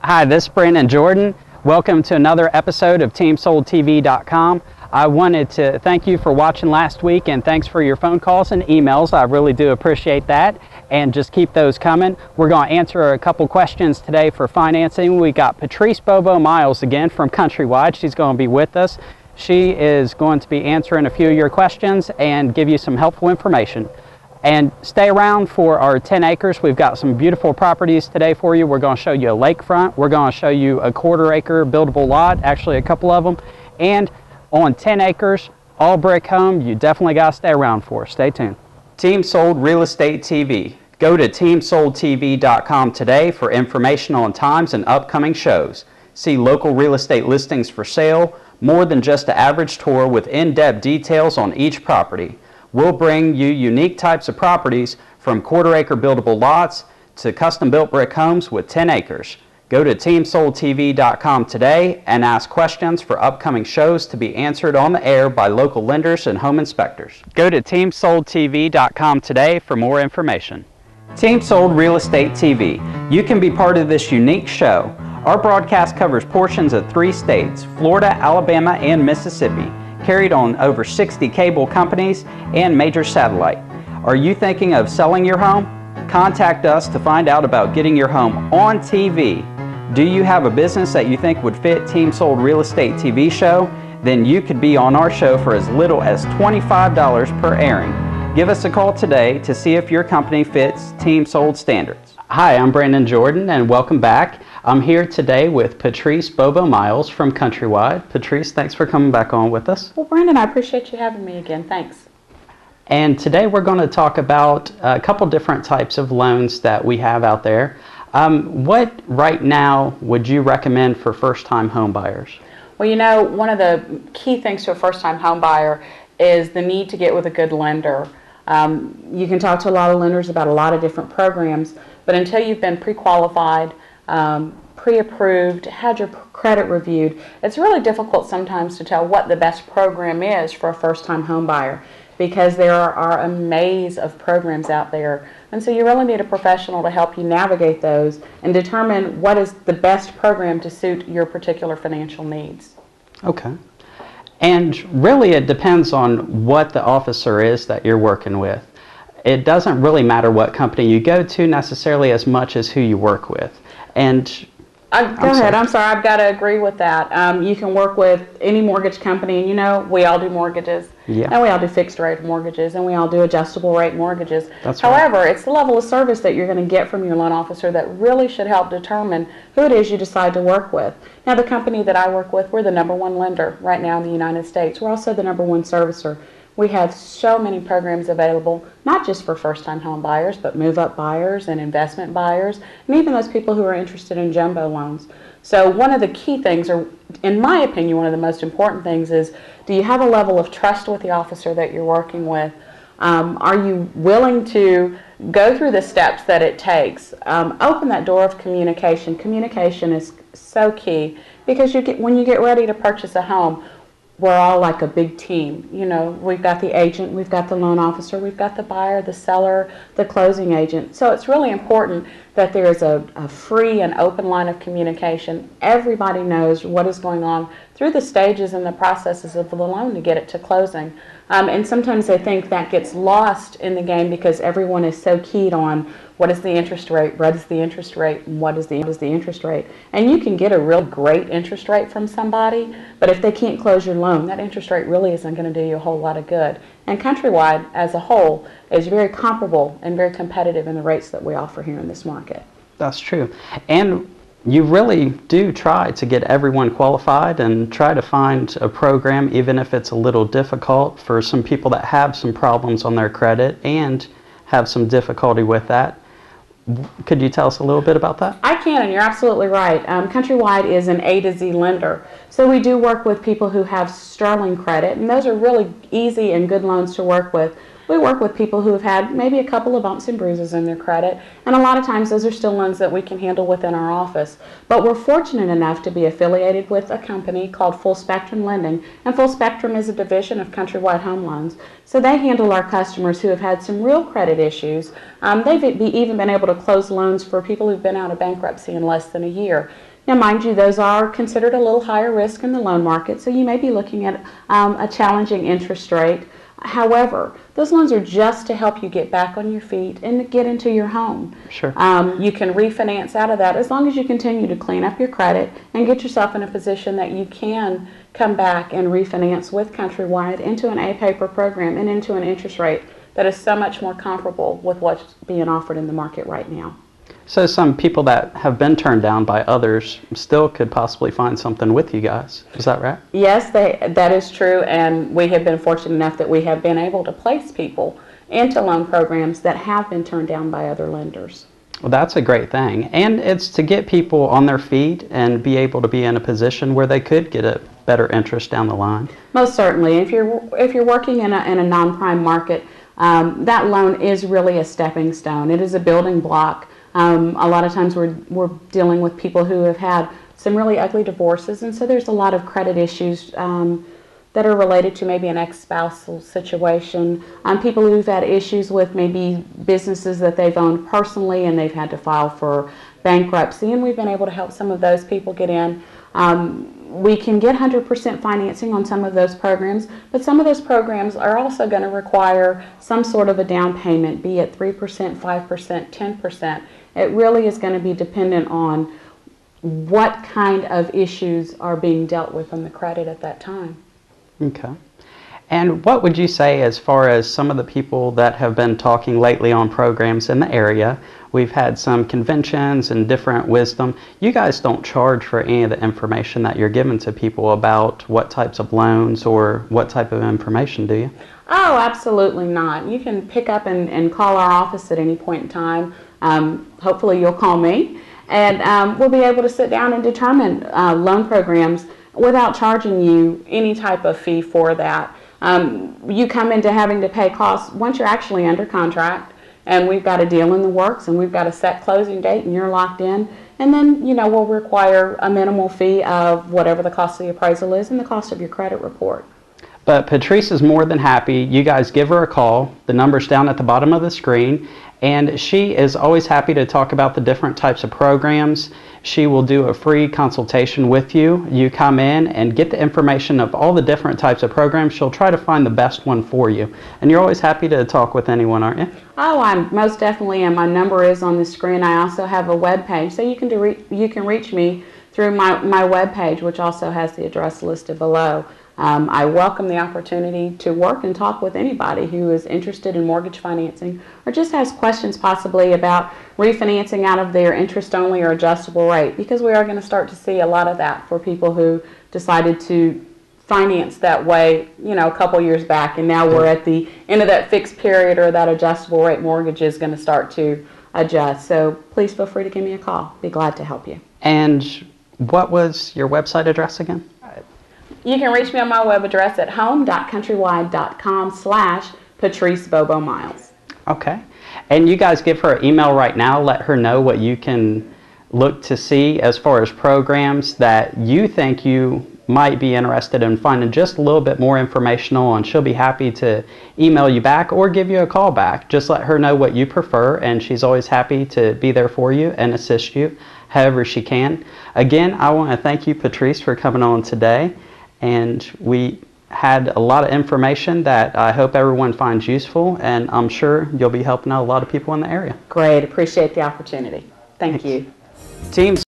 Hi, this is Brandon Jordan. Welcome to another episode of TeamSoldTV.com. I wanted to thank you for watching last week, and thanks for your phone calls and emails. I really do appreciate that, and just keep those coming. We're going to answer a couple questions today for financing. We got Patrice Bobo-Miles again from Countrywide. She's going to be with us. She is going to be answering a few of your questions and give you some helpful information. And stay around for our 10 acres. We've got some beautiful properties today for you. We're going to show you a lakefront. We're going to show you a quarter-acre buildable lot, actually a couple of them. And on 10 acres, all brick home, you definitely got to stay around for. Stay tuned. Team Sold Real Estate TV. Go to TeamSoldTV.com today for information on times and upcoming shows. See local real estate listings for sale, more than just an average tour with in-depth details on each property. We'll bring you unique types of properties from quarter-acre buildable lots to custom-built brick homes with 10 acres. Go to TeamSoldTV.com today and ask questions for upcoming shows to be answered on the air by local lenders and home inspectors. Go to TeamSoldTV.com today for more information. Team Sold Real Estate TV. You can be part of this unique show. Our broadcast covers portions of 3 states, Florida, Alabama, and Mississippi, carried on over 60 cable companies and major satellite. Are you thinking of selling your home? Contact us to find out about getting your home on TV. Do you have a business that you think would fit Team Sold Real Estate TV show? Then you could be on our show for as little as $25 per airing. Give us a call today to see if your company fits Team Sold standards. Hi, I'm Brandon Jordan, and welcome back. I'm here today with Patrice Bobo-Miles from Countrywide. Patrice, thanks for coming back on with us. Well, Brandon, I appreciate you having me again. Thanks. And today we're going to talk about a couple different types of loans that we have out there. What right now would you recommend for first-time home buyers? Well, you know, one of the key things to a first-time home buyer is the need to get with a good lender. You can talk to a lot of lenders about a lot of different programs, but until you've been pre-qualified, pre-approved, had your credit reviewed, it's really difficult sometimes to tell what the best program is for a first-time home buyer, because there are a maze of programs out there. And so you really need a professional to help you navigate those and determine what is the best program to suit your particular financial needs. Okay. And really it depends on what the officer is that you're working with. It doesn't really matter what company you go to necessarily as much as who you work with. And Go ahead. I'm sorry. I've got to agree with that. You can work with any mortgage company, and you know, we all do mortgages. Yeah. And we all do fixed rate mortgages, and we all do adjustable rate mortgages. That's However, right. It's the level of service that you're going to get from your loan officer that really should help determine who it is you decide to work with. Now, the company that I work with, we're the #1 lender right now in the United States. We're also the #1 servicer. We have so many programs available, not just for first-time home buyers, but move-up buyers and investment buyers, and even those people who are interested in jumbo loans. So one of the key things, or in my opinion, one of the most important things is, do you have a level of trust with the officer that you're working with? Are you willing to go through the steps that it takes? Open that door of communication. Communication is so key, because when you get ready to purchase a home, we're all like a big team. You know, we've got the agent, we've got the loan officer, we've got the buyer, the seller, the closing agent. So it's really important that there is a free and open line of communication. Everybody knows what is going on through the stages and the processes of the loan to get it to closing. And sometimes I think that gets lost in the game because everyone is so keyed on what is the interest rate, what is the interest rate, and what is the interest rate. And you can get a real great interest rate from somebody, but if they can't close your loan, that interest rate really isn't going to do you a whole lot of good. And Countrywide as a whole is very comparable and very competitive in the rates that we offer here in this market. That's true. And you really do try to get everyone qualified and try to find a program, even if it's a little difficult for some people that have some problems on their credit and have some difficulty with that. Could you tell us a little bit about that? I can, and you're absolutely right. Countrywide is an A to Z lender. So we do work with people who have sterling credit, and those are really easy and good loans to work with. We work with people who have had maybe a couple of bumps and bruises in their credit, and a lot of times those are still loans that we can handle within our office. But we're fortunate enough to be affiliated with a company called Full Spectrum Lending, and Full Spectrum is a division of Countrywide Home Loans. So they handle our customers who have had some real credit issues. They've even been able to close loans for people who've been out of bankruptcy in less than a year. Now, mind you, those are considered a little higher risk in the loan market, so you may be looking at a challenging interest rate. However, those loans are just to help you get back on your feet and to get into your home. Sure. You can refinance out of that as long as you continue to clean up your credit and get yourself in a position that you can come back and refinance with Countrywide into an A-paper program and into an interest rate that is so much more comparable with what's being offered in the market right now. So some people that have been turned down by others still could possibly find something with you guys. Is that right? Yes, that is true, and we have been fortunate enough that we have been able to place people into loan programs that have been turned down by other lenders. Well, that's a great thing. And it's to get people on their feet and be able to be in a position where they could get a better interest down the line. Most certainly. If you're working in a non-prime market, that loan is really a stepping stone. It is a building block. A lot of times we're dealing with people who have had some really ugly divorces, and so there's a lot of credit issues that are related to maybe an ex-spousal situation. People who've had issues with maybe businesses that they've owned personally and they've had to file for bankruptcy, and we've been able to help some of those people get in. We can get 100% financing on some of those programs, but some of those programs are also going to require some sort of a down payment, be it 3%, 5%, 10%. It really is going to be dependent on what kind of issues are being dealt with on the credit at that time. Okay. And what would you say as far as some of the people that have been talking lately on programs in the area? We've had some conventions and different wisdom. You guys don't charge for any of the information that you're giving to people about what types of loans or what type of information, do you? Oh, absolutely not. You can pick up and call our office at any point in time. Hopefully you'll call me, and we'll be able to sit down and determine loan programs without charging you any type of fee for that. You come into having to pay costs once you're actually under contract, and we've got a deal in the works, and we've got a set closing date, and you're locked in. And then, we'll require a minimal fee of whatever the cost of the appraisal is and the cost of your credit report. But Patrice is more than happy. You guys give her a call. The number's down at the bottom of the screen. And she is always happy to talk about the different types of programs. She will do a free consultation with you. You come in and get the information of all the different types of programs. She'll try to find the best one for you. And you're always happy to talk with anyone, aren't you? Oh, I most definitely am. My number is on the screen. I also have a web page, so you can reach me through my web page, which also has the address listed below. I welcome the opportunity to work and talk with anybody who is interested in mortgage financing or just has questions possibly about refinancing out of their interest-only or adjustable rate, because we are going to start to see a lot of that for people who decided to finance that way, a couple years back, and now we're at the end of that fixed period, or that adjustable rate mortgage is going to start to adjust. So please feel free to give me a call. Be glad to help you. And what was your website address again? You can reach me on my web address at home.countrywide.com/Patrice Bobo-Miles. Okay. And you guys give her an email right now. Let her know what you can look to see as far as programs that you think you might be interested in finding just a little bit more information on. She'll be happy to email you back or give you a call back. Just let her know what you prefer, and she's always happy to be there for you and assist you however she can. Again, I want to thank you, Patrice, for coming on today. And we had a lot of information that I hope everyone finds useful, and I'm sure you'll be helping out a lot of people in the area. Great. Appreciate the opportunity. Thanks. You. Teams.